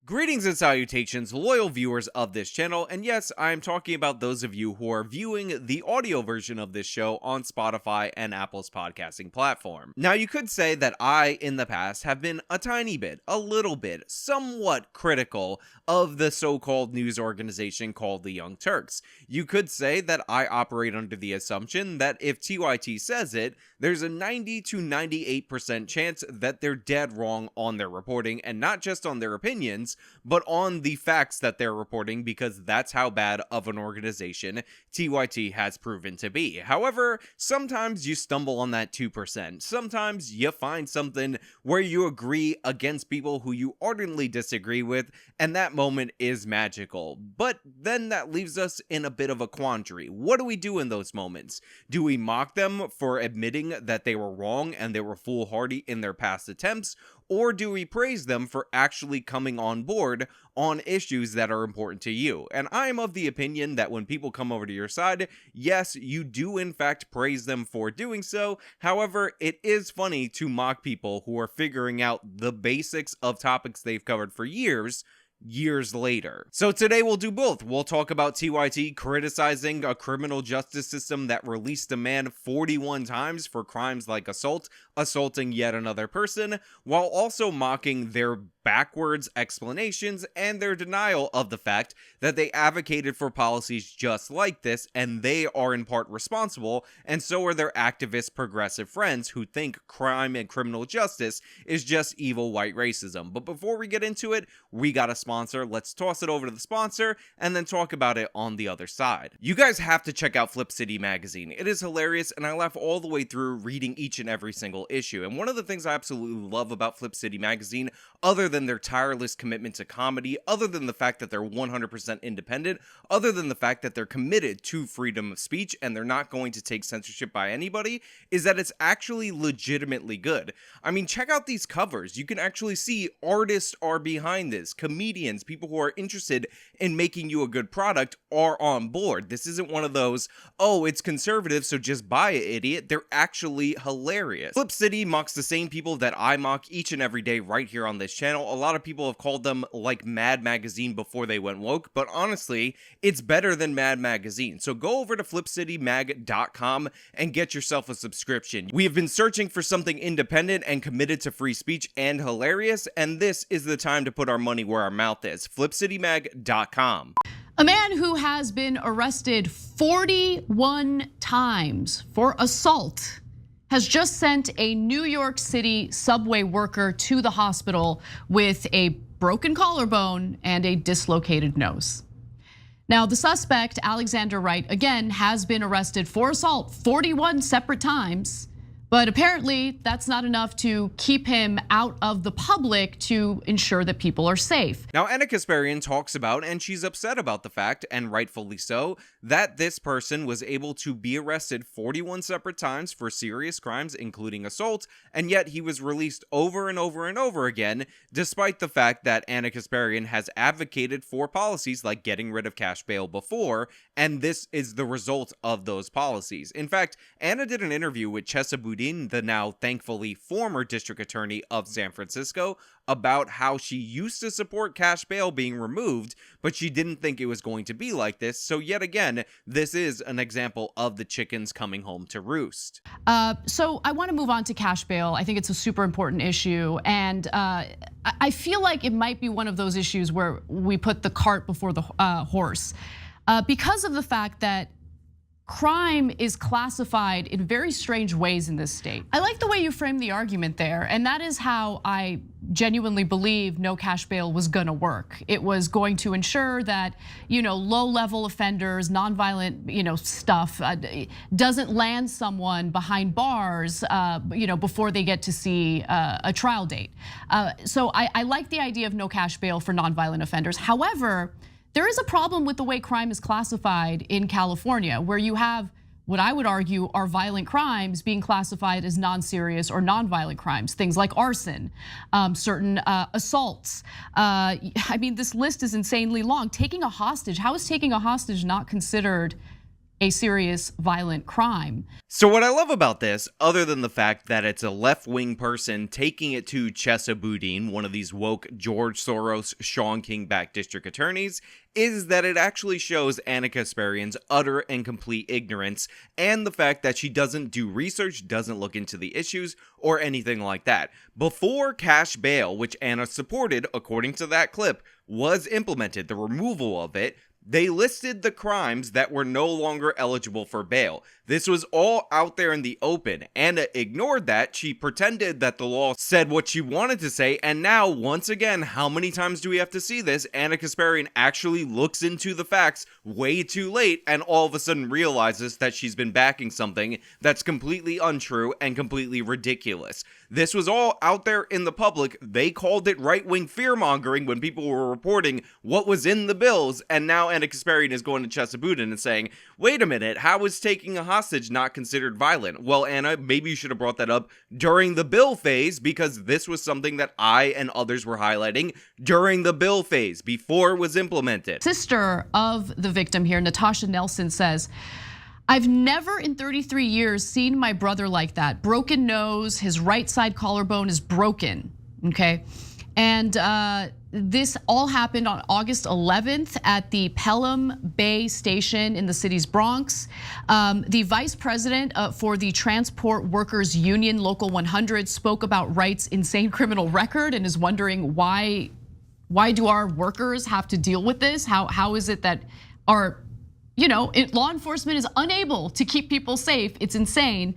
Greetings and salutations, loyal viewers of this channel, and yes, I am talking about those of you who are viewing the audio version of this show on Spotify and Apple's podcasting platform. Now, you could say that I, in the past, have been a tiny bit, a little bit, somewhat critical of the so-called news organization called the Young Turks. You could say that I operate under the assumption that if TYT says it, there's a 90 to 98% chance that they're dead wrong on their reporting, and not just on their opinions, but on the facts that they're reporting, because that's how bad of an organization TYT has proven to be. However, sometimes you stumble on that 2%. Sometimes you find something where you agree against people who you ardently disagree with, and that moment is magical. But then that leaves us in a bit of a quandary. What do we do in those moments? Do we mock them for admitting that they were wrong and they were foolhardy in their past attempts? Or do we praise them for actually coming on board on issues that are important to you? And I am of the opinion that when people come over to your side, yes, you do in fact praise them for doing so. However, it is funny to mock people who are figuring out the basics of topics they've covered for years later. So today we'll do both. We'll talk about TYT criticizing a criminal justice system that released a man 41 times for crimes like assaulting yet another person, while also mocking their backwards explanations and their denial of the fact that they advocated for policies just like this, and they are in part responsible, and so are their activist progressive friends who think crime and criminal justice is just evil white racism. But before we get into it, we got a sponsor. Let's toss it over to the sponsor and then talk about it on the other side. You guys have to check out Flip City magazine. It is hilarious, and I laugh all the way through reading each and every single issue. And one of the things I absolutely love about Flip City magazine, other than their tireless commitment to comedy, other than the fact that they're 100% independent, other than the fact that they're committed to freedom of speech and they're not going to take censorship by anybody, is that it's actually legitimately good. I mean, check out these covers. You can actually see artists are behind this, comedians, people who are interested in making you a good product are on board. This isn't one of those, oh, it's conservative, so just buy it, idiot. They're actually hilarious. Flip City mocks the same people that I mock each and every day right here on this channel. A lot of people have called them like Mad Magazine before they went woke, but honestly, it's better than Mad Magazine. So go over to flipcitymag.com and get yourself a subscription. We have been searching for something independent and committed to free speech and hilarious, and this is the time to put our money where our mouth is. flipcitymag.com. A man who has been arrested 41 times for assault has just sent a New York City subway worker to the hospital with a broken collarbone and a dislocated nose. Now, the suspect, Alexander Wright, again, has been arrested for assault 41 separate times. But apparently that's not enough to keep him out of the public to ensure that people are safe. Now, Anna Kasparian talks about, and she's upset about the fact, and rightfully so, that this person was able to be arrested 41 separate times for serious crimes, including assault, and yet he was released over and over and over again, despite the fact that Anna Kasparian has advocated for policies like getting rid of cash bail before, and this is the result of those policies. In fact, Anna did an interview with Chesa Boudin, the now thankfully former district attorney of San Francisco, about how she used to support cash bail being removed, but she didn't think it was going to be like this. So yet again, this is an example of the chickens coming home to roost. So I want to move on to cash bail. I think it's a super important issue, and I feel like it might be one of those issues where we put the cart before the horse, because of the fact that crime is classified in very strange ways in this state. I like the way you framed the argument there, and that is how I genuinely believe no cash bail was gonna work. It was going to ensure that, low-level offenders, nonviolent, stuff doesn't land someone behind bars, before they get to see a trial date. So I like the idea of no cash bail for nonviolent offenders. However, there is a problem with the way crime is classified in California, where you have what I would argue are violent crimes being classified as non-serious or non-violent crimes, things like arson, certain assaults. I mean, this list is insanely long. Taking a hostage, how is taking a hostage not considered a serious violent crime. So what I love about this, other than the fact that it's a left-wing person taking it to Chesa Boudin, one of these woke George Soros, Sean King-backed district attorneys, is that it actually shows Anna Kasparian's utter and complete ignorance, and the fact that she doesn't do research, doesn't look into the issues, or anything like that. Before cash bail, which Anna supported, according to that clip, was implemented, the removal of it, they listed the crimes that were no longer eligible for bail. This was all out there in the open. Anna ignored that. She pretended that the law said what she wanted to say, and now, once again, how many times do we have to see this? Anna Kasparian actually looks into the facts way too late, and all of a sudden realizes that she's been backing something that's completely untrue and completely ridiculous. This was all out there in the public. They called it right-wing fear-mongering when people were reporting what was in the bills, and now Anna Kasparian is going to Chesa Boudin and saying, wait a minute, how is taking a hostage not considered violent? Well, Anna, maybe you should have brought that up during the bill phase, because this was something that I and others were highlighting during the bill phase, before it was implemented. Sister of the victim here, Natasha Nelson, says, I've never in 33 years seen my brother like that. Broken nose, his right side collarbone is broken, okay? And this all happened on August 11th at the Pelham Bay Station in the city's Bronx. The vice president for the Transport Workers Union, Local 100, spoke about Wright's insane criminal record and is wondering why do our workers have to deal with this? How is it that our law enforcement is unable to keep people safe? It's insane.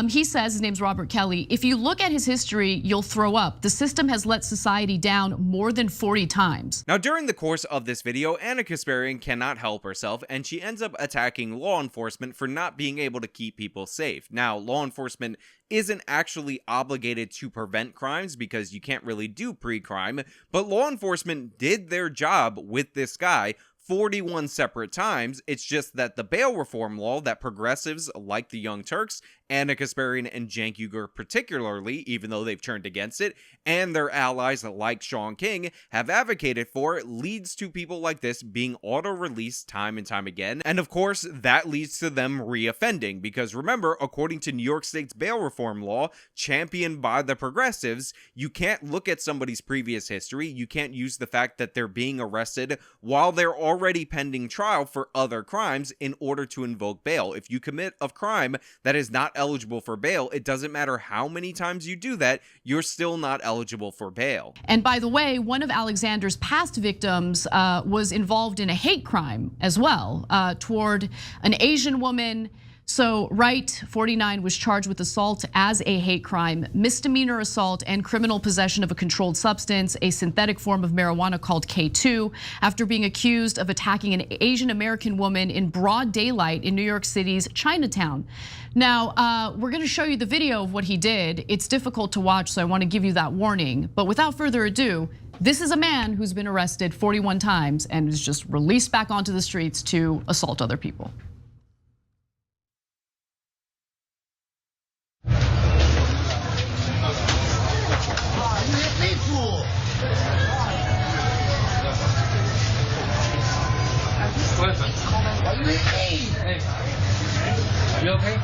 He says, his name's Robert Kelly, if you look at his history, you'll throw up. The system has let society down more than 40 times. Now, during the course of this video, Anna Kasparian cannot help herself, and she ends up attacking law enforcement for not being able to keep people safe. Now, law enforcement isn't actually obligated to prevent crimes because you can't really do pre-crime, but law enforcement did their job with this guy 41 separate times. It's just that the bail reform law that progressives like the Young Turks, Anna Kasparian and Cenk Uygur particularly, even though they've turned against it, and their allies like Sean King have advocated for, leads to people like this being auto-released time and time again. And of course, that leads to them re-offending, because remember, according to New York State's bail reform law, championed by the progressives, you can't look at somebody's previous history. You can't use the fact that they're being arrested while they're already pending trial for other crimes in order to invoke bail. If you commit a crime that is not eligible for bail, it doesn't matter how many times you do that, you're still not eligible for bail. And by the way, one of Alexander's past victims was involved in a hate crime as well toward an Asian woman. So Wright, 49, was charged with assault as a hate crime, misdemeanor assault, and criminal possession of a controlled substance, a synthetic form of marijuana called K2, after being accused of attacking an Asian American woman in broad daylight in New York City's Chinatown. Now, we're gonna show you the video of what he did. It's difficult to watch, so I wanna give you that warning. But without further ado, this is a man who's been arrested 41 times and is just released back onto the streets to assault other people. You okay?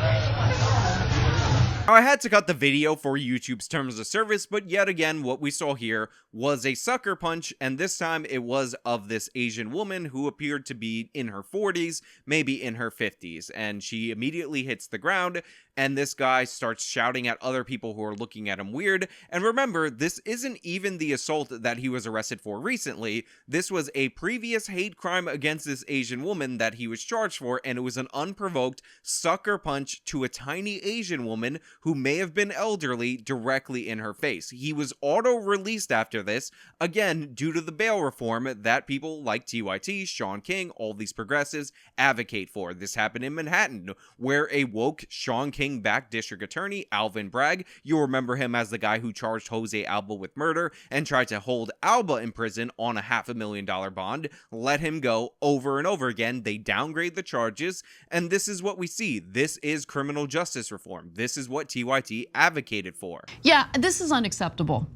Now, I had to cut the video for YouTube's terms of service, but yet again, what we saw here was a sucker punch, and this time it was of this Asian woman who appeared to be in her 40s, maybe in her 50s, and she immediately hits the ground, and this guy starts shouting at other people who are looking at him weird. And remember, this isn't even the assault that he was arrested for recently. This was a previous hate crime against this Asian woman that he was charged for, and it was an unprovoked sucker punch to a tiny Asian woman who may have been elderly directly in her face. He was auto-released after this, again, due to the bail reform that people like TYT, Sean King, all these progressives advocate for. This happened in Manhattan, where a woke Sean King-backed district attorney, Alvin Bragg, you'll remember him as the guy who charged Jose Alba with murder and tried to hold Alba in prison on a $500,000 bond, let him go over and over again. They downgrade the charges, and this is what we see. This is criminal justice reform. This is what TYT advocated for. Yeah, this is unacceptable.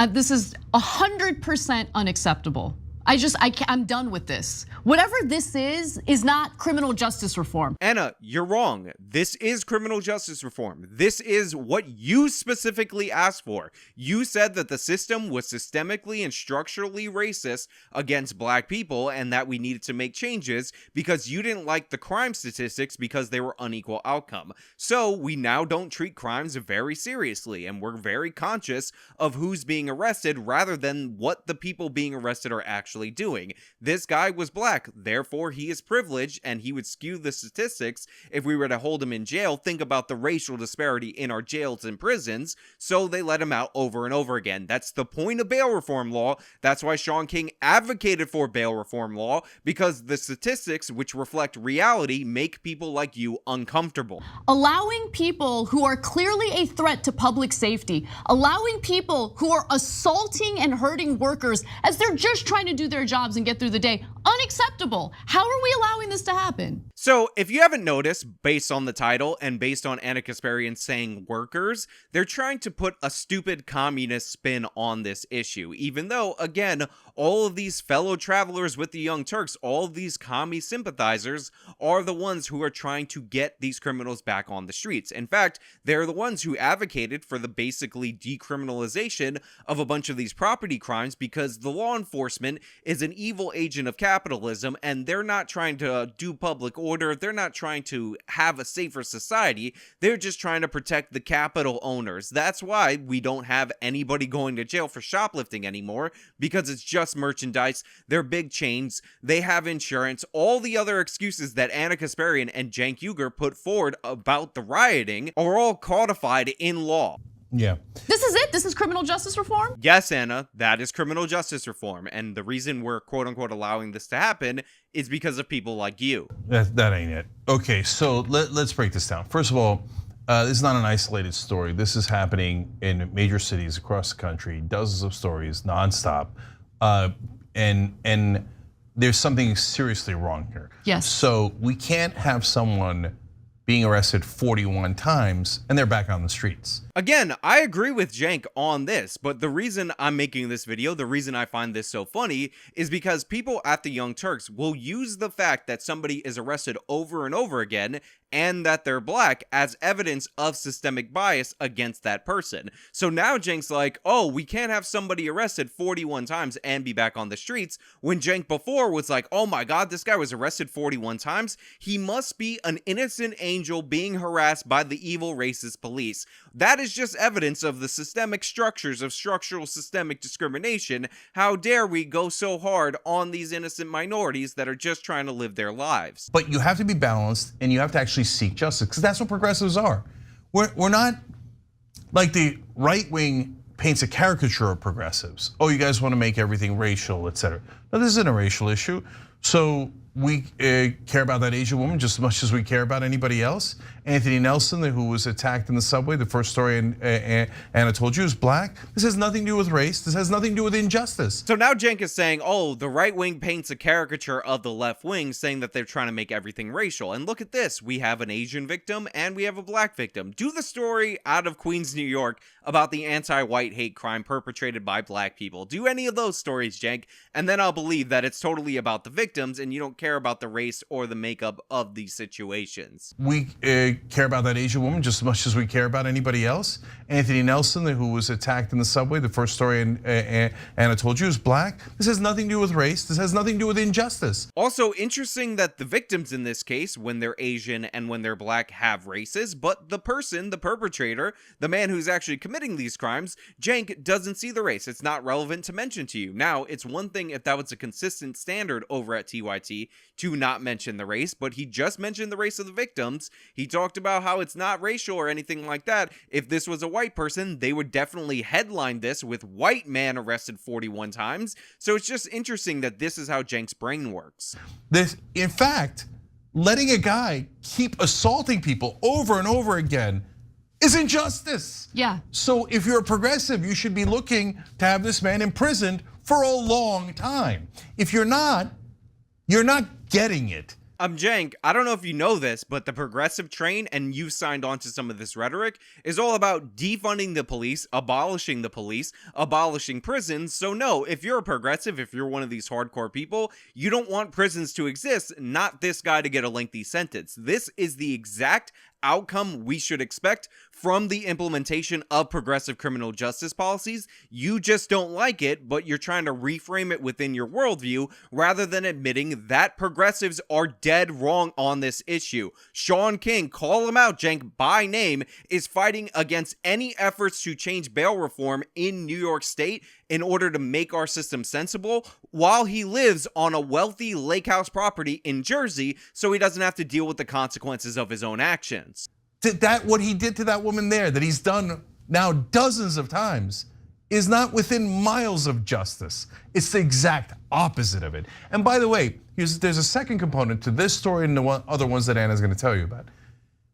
This is 100% unacceptable. I'm done with this. Whatever this is not criminal justice reform. Anna, you're wrong. This is criminal justice reform. This is what you specifically asked for. You said that the system was systemically and structurally racist against black people and that we needed to make changes because you didn't like the crime statistics because they were unequal outcome. So we now don't treat crimes very seriously and we're very conscious of who's being arrested rather than what the people being arrested are actually doing. This guy was black, therefore he is privileged and he would skew the statistics if we were to hold him in jail. Think about the racial disparity in our jails and prisons, so they let him out over and over again. That's the point of bail reform law. That's why Shaun King advocated for bail reform law, because the statistics, which reflect reality, make people like you uncomfortable. Allowing people who are clearly a threat to public safety, allowing people who are assaulting and hurting workers as they're just trying to do their jobs and get through the day, unacceptable. How are we allowing this to happen? So if you haven't noticed, based on the title and based on Anna Kasparian saying workers, they're trying to put a stupid communist spin on this issue, even though, again, all of these fellow travelers with the Young Turks, all of these commie sympathizers are the ones who are trying to get these criminals back on the streets. In fact, they're the ones who advocated for the basically decriminalization of a bunch of these property crimes because the law enforcement is an evil agent of capitalism and they're not trying to do public order. They're not trying to have a safer society. They're just trying to protect the capital owners. That's why we don't have anybody going to jail for shoplifting anymore, because it's just merchandise. They're big chains. They have insurance. All the other excuses that Anna Kasparian and Cenk Uygur put forward about the rioting are all codified in law. Yeah. This is it? This is criminal justice reform? Yes, Anna, that is criminal justice reform. And the reason we're quote unquote allowing this to happen is because of people like you. That ain't it. Okay, so let's break this down. First of all, this is not an isolated story. This is happening in major cities across the country, dozens of stories nonstop. And there's something seriously wrong here. Yes. So we can't have someone being arrested 41 times and they're back on the streets. Again, I agree with Cenk on this, but the reason I'm making this video, the reason I find this so funny, is because people at the Young Turks will use the fact that somebody is arrested over and over again and that they're black as evidence of systemic bias against that person. So now Cenk's like, oh, we can't have somebody arrested 41 times and be back on the streets, when Cenk before was like, oh my god, this guy was arrested 41 times. He must be an innocent angel being harassed by the evil racist police. That is just evidence of the systemic structures of structural systemic discrimination. How dare we go so hard on these innocent minorities that are just trying to live their lives? But you have to be balanced and you have to actually seek justice, because that's what progressives are. We're not like the right wing paints a caricature of progressives. Oh, you guys want to make everything racial, etc. No, this isn't a racial issue. So we care about that Asian woman just as much as we care about anybody else. Anthony Nelson, who was attacked in the subway, the first story Anna told you, is black. This has nothing to do with race. This has nothing to do with injustice. So now Cenk is saying, oh, the right wing paints a caricature of the left wing, saying that they're trying to make everything racial. And look at this. We have an Asian victim and we have a black victim. Do the story out of Queens, New York about the anti-white hate crime perpetrated by black people. Do any of those stories, Cenk, and then I'll believe that it's totally about the victims and you don't care about the race or the makeup of these situations. We care about that Asian woman just as much as we care about anybody else. Anthony Nelson, who was attacked in the subway, the first story Anna told you, is black. This has nothing to do with race. This has nothing to do with injustice. Also interesting that the victims in this case, when they're Asian and when they're black, have races, but the person, the perpetrator, the man who's actually committing these crimes, Cenk doesn't see the race. It's not relevant to mention to you. Now, it's one thing if that was a consistent standard over at TYT to not mention the race, but he just mentioned the race of the victims. He talked about how it's not racial or anything like that. If this was a white person, they would definitely headline this with white man arrested 41 times. So it's just interesting that this is how Cenk's brain works. In fact, letting a guy keep assaulting people over and over again is injustice. Yeah. So if you're a progressive, you should be looking to have this man imprisoned for a long time. If you're not getting it. Cenk, I don't know if you know this, but the progressive train, and you signed on to some of this rhetoric, is all about defunding the police, abolishing prisons. So no, if you're a progressive, if you're one of these hardcore people, you don't want prisons to exist, not this guy to get a lengthy sentence. This is the exact outcome we should expect from the implementation of progressive criminal justice policies. You just don't like it, but you're trying to reframe it within your worldview rather than admitting that progressives are dead wrong on this issue. Shaun King, call him out, Cenk, by name, is fighting against any efforts to change bail reform in New York State in order to make our system sensible, while he lives on a wealthy lake house property in Jersey, so he doesn't have to deal with the consequences of his own actions. That what he did to that woman there, that he's done now dozens of times, is not within miles of justice. It's the exact opposite of it. And by the way, there's a second component to this story and the other ones that Anna's gonna tell you about.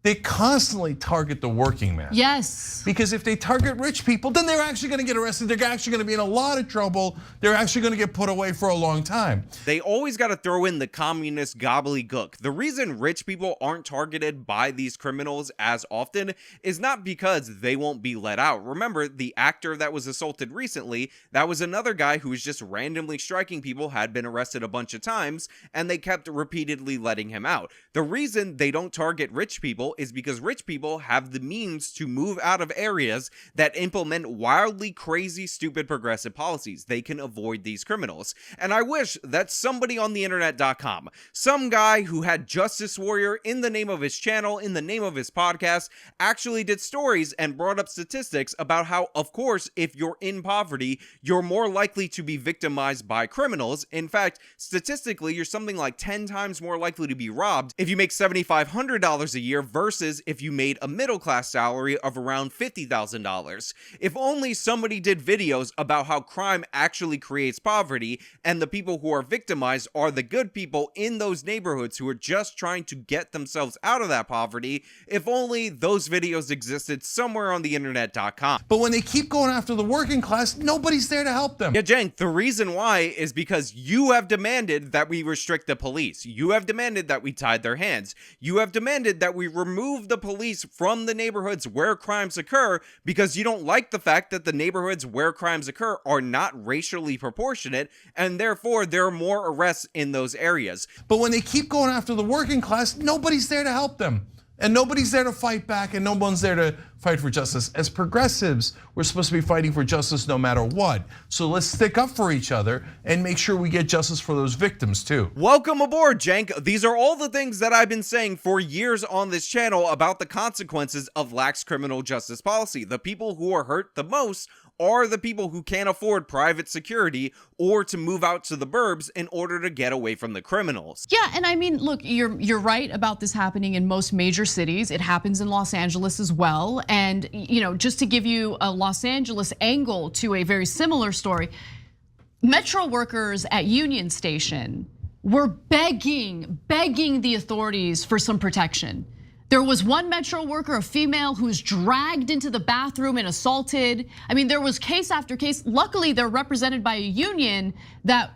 They constantly target the working man. Yes. Because if they target rich people, then they're actually gonna get arrested. They're actually gonna be in a lot of trouble. They're actually gonna get put away for a long time. They always gotta throw in the communist gobbledygook. The reason rich people aren't targeted by these criminals as often is not because they won't be let out. Remember, the actor that was assaulted recently, that was another guy who was just randomly striking people, had been arrested a bunch of times, and they kept repeatedly letting him out. The reason they don't target rich people is because rich people have the means to move out of areas that implement wildly crazy, stupid progressive policies. They can avoid these criminals. And I wish that somebody on the internet.com, some guy who had Justice Warrior in the name of his channel, in the name of his podcast, actually did stories and brought up statistics about how, of course, if you're in poverty, you're more likely to be victimized by criminals. In fact, statistically, you're something like 10 times more likely to be robbed if you make $7,500 a year versus if you made a middle class salary of around $50,000. If only somebody did videos about how crime actually creates poverty and the people who are victimized are the good people in those neighborhoods who are just trying to get themselves out of that poverty, if only those videos existed somewhere on the internet.com. But when they keep going after the working class, nobody's there to help them. Yeah, Cenk, the reason why is because you have demanded that we restrict the police. You have demanded that we tied their hands. You have demanded that we remove the police from the neighborhoods where crimes occur because you don't like the fact that the neighborhoods where crimes occur are not racially proportionate, and therefore there are more arrests in those areas. But when they keep going after the working class, nobody's there to help them. And nobody's there to fight back, and no one's there to fight for justice. As progressives, we're supposed to be fighting for justice no matter what. So let's stick up for each other and make sure we get justice for those victims too. Welcome aboard, Cenk. These are all the things that I've been saying for years on this channel about the consequences of lax criminal justice policy. The people who are hurt the most are the people who can't afford private security or to move out to the burbs in order to get away from the criminals. Yeah, and I mean, look, you're right about this happening in most major cities. It happens in Los Angeles as well. And just to give you a Los Angeles angle to a very similar story, metro workers at Union Station were begging the authorities for some protection. There was one metro worker, a female, who was dragged into the bathroom and assaulted. I mean, there was case after case. Luckily, they're represented by a union that,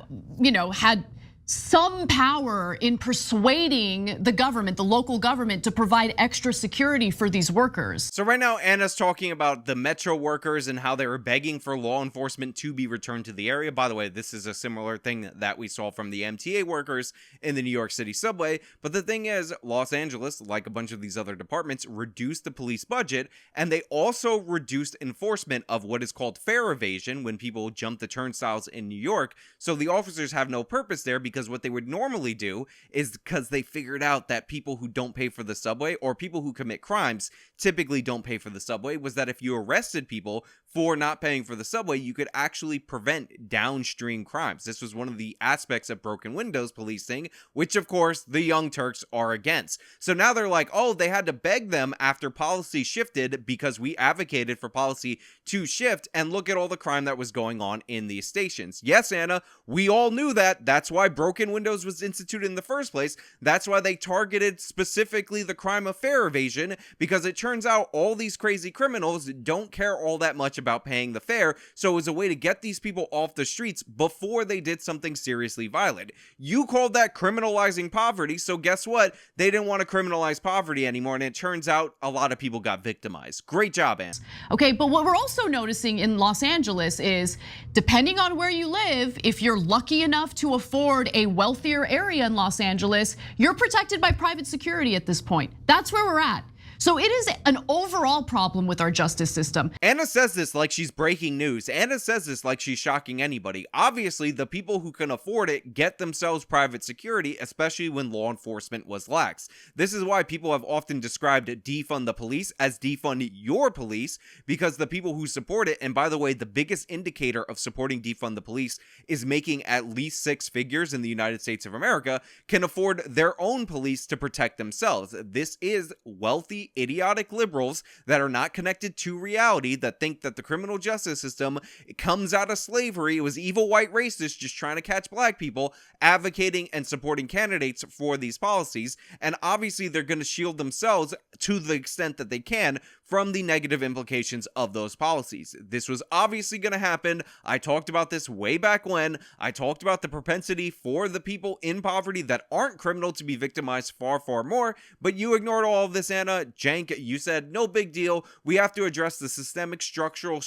had some power in persuading the government, the local government, to provide extra security for these workers. So right now, Anna's talking about the metro workers and how they were begging for law enforcement to be returned to the area. By the way, this is a similar thing that we saw from the MTA workers in the New York City subway. But the thing is, Los Angeles, like a bunch of these other departments, reduced the police budget, and they also reduced enforcement of what is called fare evasion when people jump the turnstiles in New York. So the officers have no purpose there, because what they would normally do is, because they figured out that people who don't pay for the subway or people who commit crimes typically don't pay for the subway, was that if you arrested people for not paying for the subway, you could actually prevent downstream crimes. This was one of the aspects of broken windows policing, which of course the Young Turks are against. So now they're like, oh, they had to beg them after policy shifted because we advocated for policy to shift, and look at all the crime that was going on in these stations. Yes, Anna, we all knew that. That's why broken windows was instituted in the first place. That's why they targeted specifically the crime of fare evasion, because it turns out all these crazy criminals don't care all that much much about paying the fare, so it was a way to get these people off the streets before they did something seriously violent. You called that criminalizing poverty, so guess what? They didn't want to criminalize poverty anymore, and it turns out a lot of people got victimized. Great job, Ann. Okay, but what we're also noticing in Los Angeles is, depending on where you live, if you're lucky enough to afford a wealthier area in Los Angeles, you're protected by private security at this point. That's where we're at. So it is an overall problem with our justice system. Anna says this like she's breaking news. Anna says this like she's shocking anybody. Obviously, the people who can afford it get themselves private security, especially when law enforcement was lax. This is why people have often described defund the police as defund your police, because the people who support it, and by the way, the biggest indicator of supporting defund the police is making at least 6 figures in the United States of America, can afford their own police to protect themselves. This is wealthy, idiotic liberals that are not connected to reality, that think that the criminal justice system comes out of slavery. It was evil white racists just trying to catch black people, advocating and supporting candidates for these policies. And obviously they're going to shield themselves to the extent that they can from the negative implications of those policies. This was obviously going to happen. I talked about this way back when. I talked about the propensity for the people in poverty that aren't criminal to be victimized far, far more, but you ignored all of this, Anna. Cenk, you said, no big deal. We have to address the systemic structure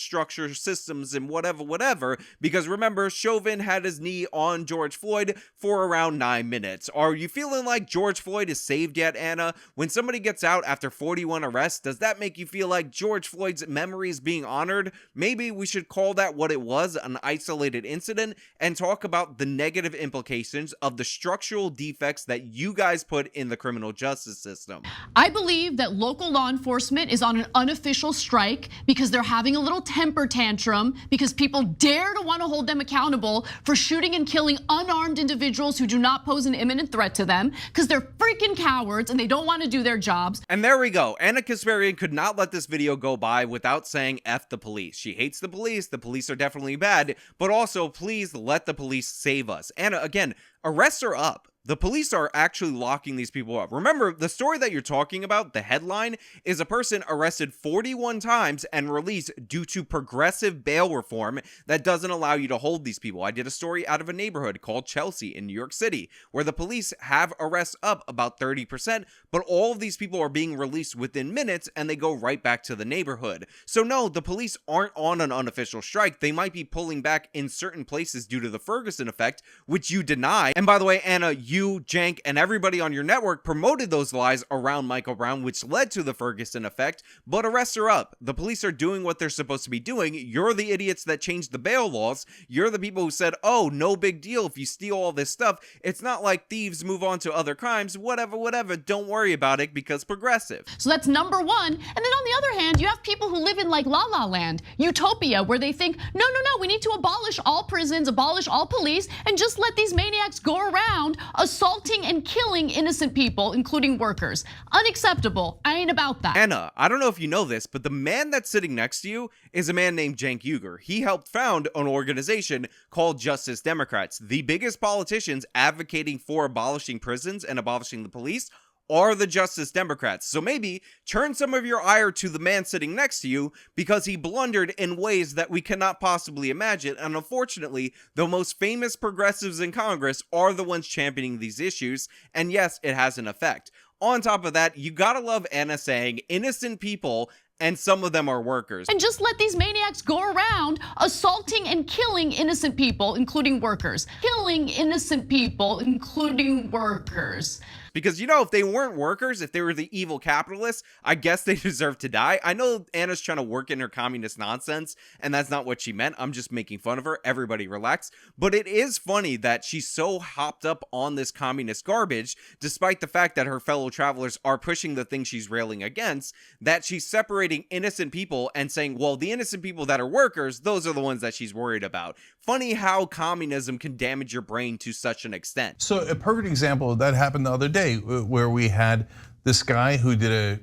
systems and whatever, because remember, Chauvin had his knee on George Floyd for around 9 minutes. Are you feeling like George Floyd is saved yet, Anna? When somebody gets out after 41 arrests, does that make you feel like George Floyd's memory is being honored? Maybe we should call that what it was, an isolated incident, and talk about the negative implications of the structural defects that you guys put in the criminal justice system. I believe that local law enforcement is on an unofficial strike because they're having a little temper tantrum because people dare to want to hold them accountable for shooting and killing unarmed individuals who do not pose an imminent threat to them, because they're freaking cowards and they don't want to do their jobs. And there we go. Anna Kasparian could not let this video go by without saying F the police. She hates the police are definitely bad, but also please let the police save us. Anna, again, arrests are up. The police are actually locking these people up. Remember, the story that you're talking about, the headline, is a person arrested 41 times and released due to progressive bail reform that doesn't allow you to hold these people. I did a story out of a neighborhood called Chelsea in New York City, where the police have arrests up about 30%, but all of these people are being released within minutes and they go right back to the neighborhood. So no, the police aren't on an unofficial strike. They might be pulling back in certain places due to the Ferguson effect, which you deny. And by the way, Anna, you, Cenk, and everybody on your network promoted those lies around Michael Brown, which led to the Ferguson effect, but arrests are up. The police are doing what they're supposed to be doing. You're the idiots that changed the bail laws. You're the people who said, oh, no big deal if you steal all this stuff. It's not like thieves move on to other crimes, whatever, don't worry about it because progressive. So that's number one. And then on the other hand, you have people who live in like La La Land, utopia, where they think, no, we need to abolish all prisons, abolish all police, and just let these maniacs go around assaulting and killing innocent people, including workers. Unacceptable. I ain't about that. Anna, I don't know if you know this, but the man that's sitting next to you is a man named Cenk Uygur. He helped found an organization called Justice Democrats. The biggest politicians advocating for abolishing prisons and abolishing the police are the Justice Democrats. So maybe turn some of your ire to the man sitting next to you, because he blundered in ways that we cannot possibly imagine. And unfortunately, the most famous progressives in Congress are the ones championing these issues. And yes, it has an effect. On top of that, you gotta love Anna saying innocent people, and some of them are workers. And just let these maniacs go around assaulting and killing innocent people, including workers. Killing innocent people, including workers. Because, you know, if they weren't workers, if they were the evil capitalists, I guess they deserve to die. I know Anna's trying to work in her communist nonsense, and that's not what she meant. I'm just making fun of her. Everybody relax. But it is funny that she's so hopped up on this communist garbage, despite the fact that her fellow travelers are pushing the thing she's railing against, that she's separating innocent people and saying, well, the innocent people that are workers, those are the ones that she's worried about. Funny how communism can damage your brain to such an extent. So a perfect example of that happened the other day, where we had this guy who did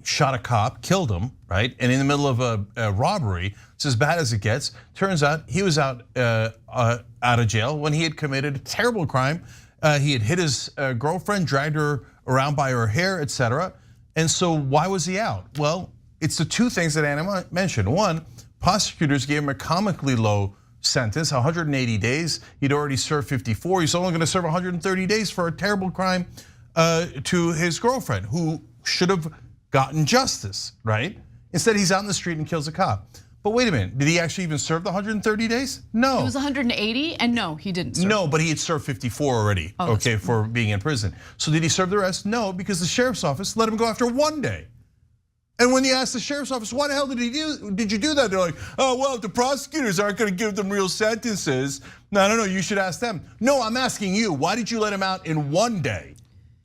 shot a cop, killed him, right? And in the middle of a robbery, it's as bad as it gets. Turns out he was out of jail when he had committed a terrible crime. He had hit his girlfriend, dragged her around by her hair, etc. And so why was he out? Well, it's the two things that Anna mentioned. One, prosecutors gave him a comically low sentence, 180 days. He'd already served 54. He's only going to serve 130 days for a terrible crime to his girlfriend, who should have gotten justice, right? Instead, he's out in the street and kills a cop. But wait a minute, did he actually even serve the 130 days? No. It was 180, and no, he didn't serve. No, but he had served 54 already, okay, for being in prison. So did he serve the rest? No, because the sheriff's office let him go after 1 day. And when you ask the sheriff's office, why the hell did you do that? They're like, oh, well, if the prosecutors aren't gonna give them real sentences, no, you should ask them. No, I'm asking you, why did you let him out in 1 day?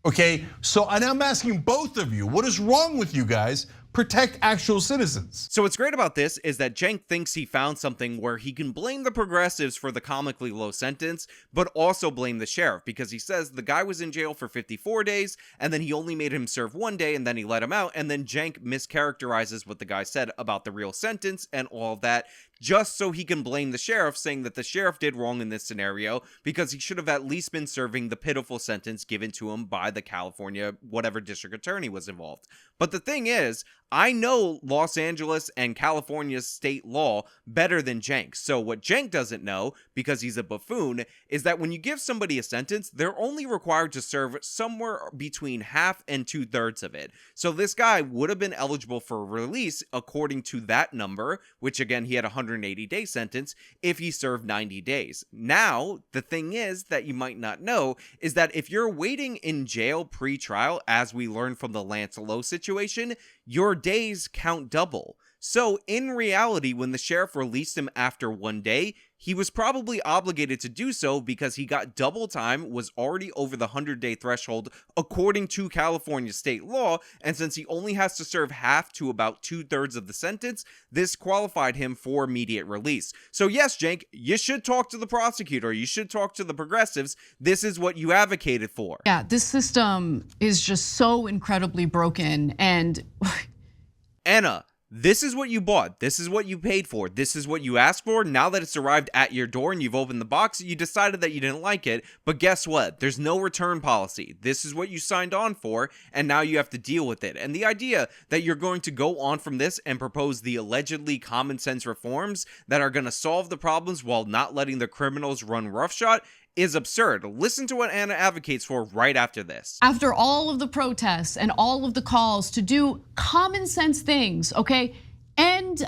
Okay, so and I'm asking both of you, what is wrong with you guys? Protect actual citizens. So what's great about this is that Cenk thinks he found something where he can blame the progressives for the comically low sentence, but also blame the sheriff, because he says the guy was in jail for 54 days, and then he only made him serve 1 day, and then he let him out, and then Cenk mischaracterizes what the guy said about the real sentence and all of that, just so he can blame the sheriff, saying that the sheriff did wrong in this scenario because he should have at least been serving the pitiful sentence given to him by the California, whatever district attorney was involved. But the thing is, I know Los Angeles and California's state law better than Cenk. So what Cenk doesn't know, because he's a buffoon, is that when you give somebody a sentence, they're only required to serve somewhere between half and 2/3 of it. So this guy would have been eligible for release according to that number, which again, he had a 180-day sentence, if he served 90 days. Now, the thing is that you might not know is that if you're waiting in jail pre-trial, as we learned from the Lance Lowe situation, your days count double. So in reality, when the sheriff released him after 1 day, he was probably obligated to do so because he got double time, was already over the 100-day threshold according to California state law, and since he only has to serve half to about 2/3 of the sentence, this qualified him for immediate release. So yes, Cenk, you should talk to the prosecutor, you should talk to the progressives. This is what you advocated for. Yeah, this system is just so incredibly broken, and Anna, this is what you bought. This is what you paid for. This is what you asked for. Now that it's arrived at your door and you've opened the box, you decided that you didn't like it. But guess what? There's no return policy. This is what you signed on for, and now you have to deal with it. And the idea that you're going to go on from this and propose the allegedly common sense reforms that are going to solve the problems while not letting the criminals run roughshod is absurd. Listen to what Anna advocates for right after this. After all of the protests and all of the calls to do common sense things, okay, and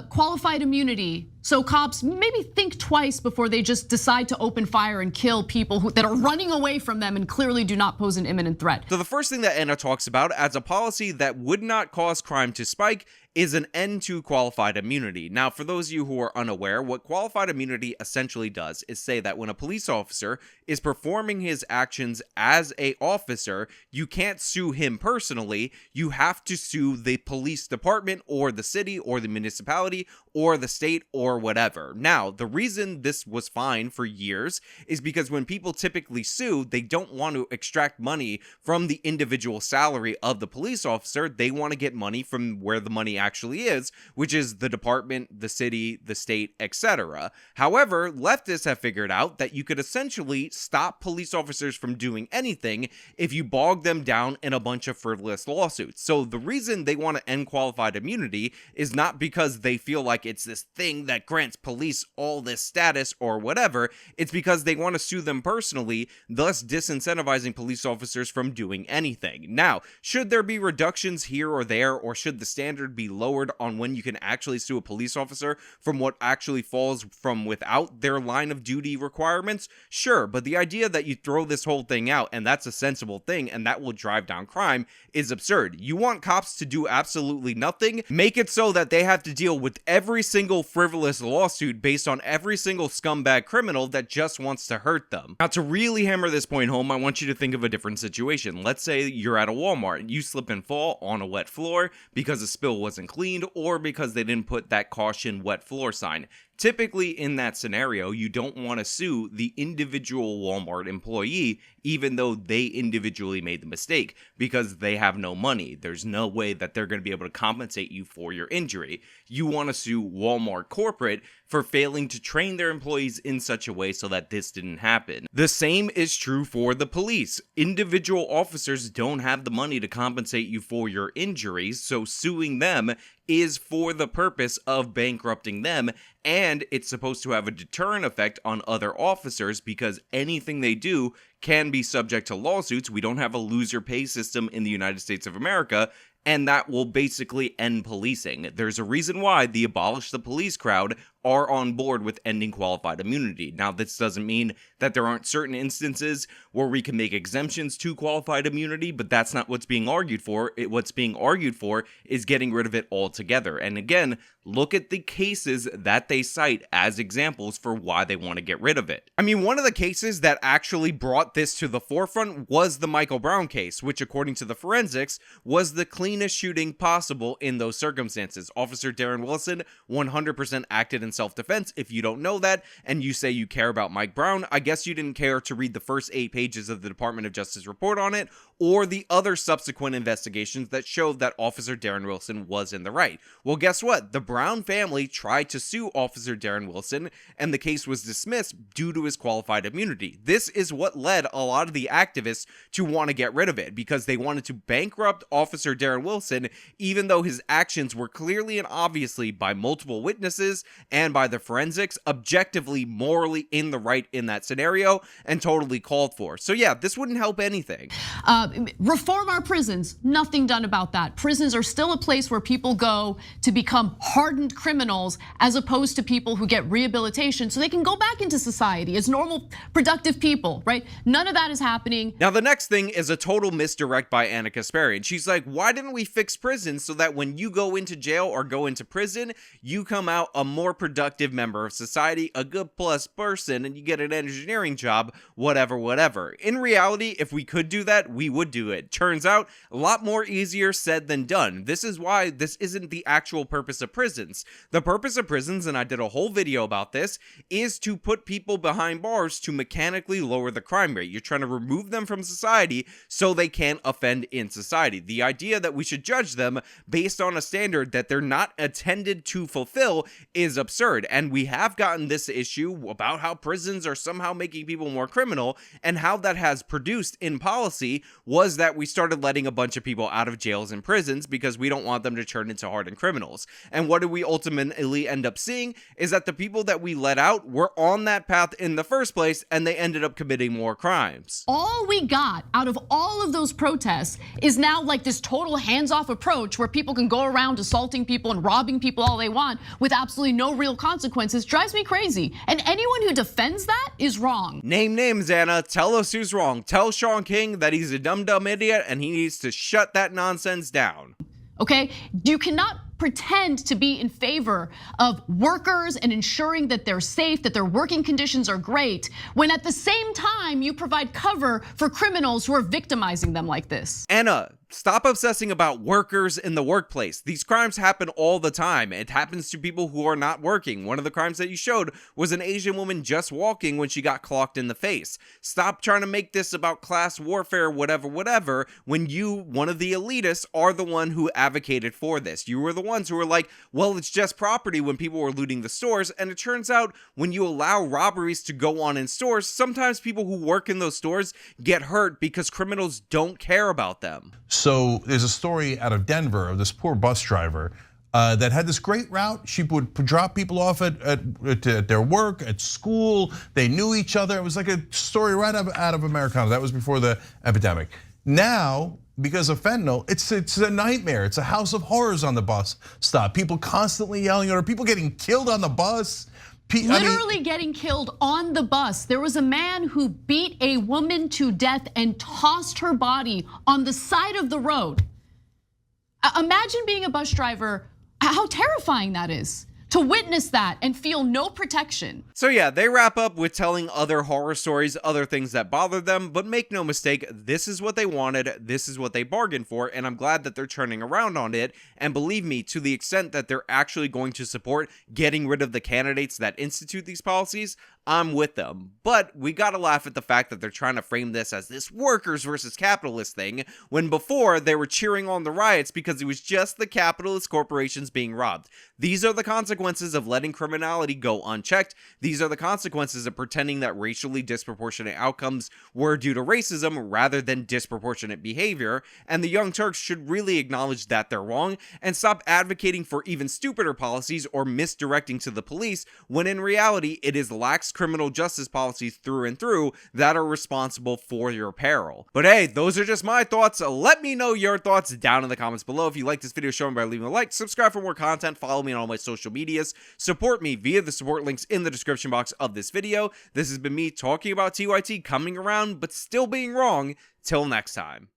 qualified immunity, so cops maybe think twice before they just decide to open fire and kill people that are running away from them and clearly do not pose an imminent threat. So the first thing that Anna talks about as a policy that would not cause crime to spike is an end to qualified immunity. Now, for those of you who are unaware, what qualified immunity essentially does is say that when a police officer is performing his actions as an officer, you can't sue him personally. You have to sue the police department or the city or the municipality or the state or whatever. Now, the reason this was fine for years is because when people typically sue, they don't want to extract money from the individual salary of the police officer. They want to get money from where the money actually is, which is the department, the city, the state, etc. However, leftists have figured out that you could essentially stop police officers from doing anything if you bog them down in a bunch of frivolous lawsuits. So the reason they want to end qualified immunity is not because they feel like it's this thing that grants police all this status or whatever. It's because they want to sue them personally, thus disincentivizing police officers from doing anything. Now, should there be reductions here or there, or should the standard be lowered on when you can actually sue a police officer from what actually falls from without their line of duty requirements? Sure, but the idea that you throw this whole thing out and that's a sensible thing and that will drive down crime is absurd. You want cops to do absolutely nothing? Make it so that they have to deal with every single frivolous lawsuit based on every single scumbag criminal that just wants to hurt them. Now, to really hammer this point home, I want you to think of a different situation. Let's say you're at a Walmart, you slip and fall on a wet floor because a spill wasn't cleaned or because they didn't put that caution wet floor sign. Typically in that scenario, you don't want to sue the individual Walmart employee, even though they individually made the mistake, because they have no money. There's no way that they're going to be able to compensate you for your injury. You want to sue Walmart corporate for failing to train their employees in such a way so that this didn't happen. The same is true for the police. Individual officers don't have the money to compensate you for your injuries, so suing them is for the purpose of bankrupting them, and it's supposed to have a deterrent effect on other officers because anything they do can be subject to lawsuits. We don't have a loser pay system in the United States of America, and that will basically end policing. There's a reason why the Abolish the Police crowd are on board with ending qualified immunity. Now, this doesn't mean that there aren't certain instances where we can make exemptions to qualified immunity, but that's not what's being argued for. What's being argued for is getting rid of it altogether. And again, look at the cases that they cite as examples for why they want to get rid of it. I mean, one of the cases that actually brought this to the forefront was the Michael Brown case, which according to the forensics was the cleanest shooting possible in those circumstances. Officer Darren Wilson 100% acted in self-defense. If you don't know that and you say you care about Mike Brown, I guess you didn't care to read the first 8 pages of the Department of Justice report on it or the other subsequent investigations that showed that Officer Darren Wilson was in the right. Well, guess what? The Brown family tried to sue Officer Darren Wilson and the case was dismissed due to his qualified immunity. This is what led a lot of the activists to want to get rid of it because they wanted to bankrupt Officer Darren Wilson even though his actions were clearly and obviously by multiple witnesses and by the forensics objectively morally in the right in that scenario and totally called for. So yeah, this wouldn't help anything. Reform our prisons, nothing done about that. Prisons are still a place where people go to become hardened criminals as opposed to people who get rehabilitation so they can go back into society as normal, productive people, right? None of that is happening. Now, the next thing is a total misdirect by Anna Kasparian. She's like, why didn't we fix prisons so that when you go into jail or go into prison, you come out a more productive member of society, a good plus person, and you get an engineering job, whatever. In reality, if we could do that, we would do it. Turns out, a lot more easier said than done. This is why this isn't the actual purpose of prisons. The purpose of prisons, and I did a whole video about this, is to put people behind bars to mechanically lower the crime rate. You're trying to remove them from society so they can't offend in society. The idea that we should judge them based on a standard that they're not intended to fulfill is absurd. And we have gotten this issue about how prisons are somehow making people more criminal, and how that has produced in policy was that we started letting a bunch of people out of jails and prisons because we don't want them to turn into hardened criminals. And what do we ultimately end up seeing is that the people that we let out were on that path in the first place and they ended up committing more crimes. All we got out of all of those protests is now like this total hands-off approach where people can go around assaulting people and robbing people all they want with absolutely no real consequences. Drives me crazy. And anyone who defends that is wrong. Name names, Anna. Tell us who's wrong. Tell Sean King that he's a dumb idiot and he needs to shut that nonsense down. Okay, you cannot pretend to be in favor of workers and ensuring that they're safe, that their working conditions are great, when at the same time you provide cover for criminals who are victimizing them like this. Anna, stop obsessing about workers in the workplace. These crimes happen all the time. It happens to people who are not working. One of the crimes that you showed was an Asian woman just walking when she got clocked in the face. Stop trying to make this about class warfare, whatever, when you, one of the elitists, are the one who advocated for this. You were the ones who were like, well, it's just property when people were looting the stores. And it turns out when you allow robberies to go on in stores, sometimes people who work in those stores get hurt because criminals don't care about them. So there's a story out of Denver of this poor bus driver that had this great route. She would drop people off at their work, at school. They knew each other. It was like a story right out of Americana. That was before the epidemic. Now, because of fentanyl, it's a nightmare. It's a house of horrors on the bus stop. People constantly yelling at her. People getting killed on the bus. Literally getting killed on the bus. There was a man who beat a woman to death and tossed her body on the side of the road. Imagine being a bus driver, how terrifying that is. to witness that and feel no protection. So yeah, they wrap up with telling other horror stories, other things that bother them, but make no mistake, this is what they wanted, this is what they bargained for, and I'm glad that they're turning around on it, and believe me, to the extent that they're actually going to support getting rid of the candidates that institute these policies, I'm with them. But we gotta laugh at the fact that they're trying to frame this as this workers versus capitalist thing, when before they were cheering on the riots because it was just the capitalist corporations being robbed. These are the consequences of letting criminality go unchecked. These are the consequences of pretending that racially disproportionate outcomes were due to racism rather than disproportionate behavior, and the Young Turks should really acknowledge that they're wrong and stop advocating for even stupider policies or misdirecting to the police, when in reality it is lax criminal justice policies through and through that are responsible for your peril. But hey, those are just my thoughts. Let me know your thoughts down in the comments below. If you like this video, show me by leaving a like, subscribe for more content, follow me on all my social medias, support me via the support links in the description box of this video. This has been me talking about TYT coming around but still being wrong. Till next time.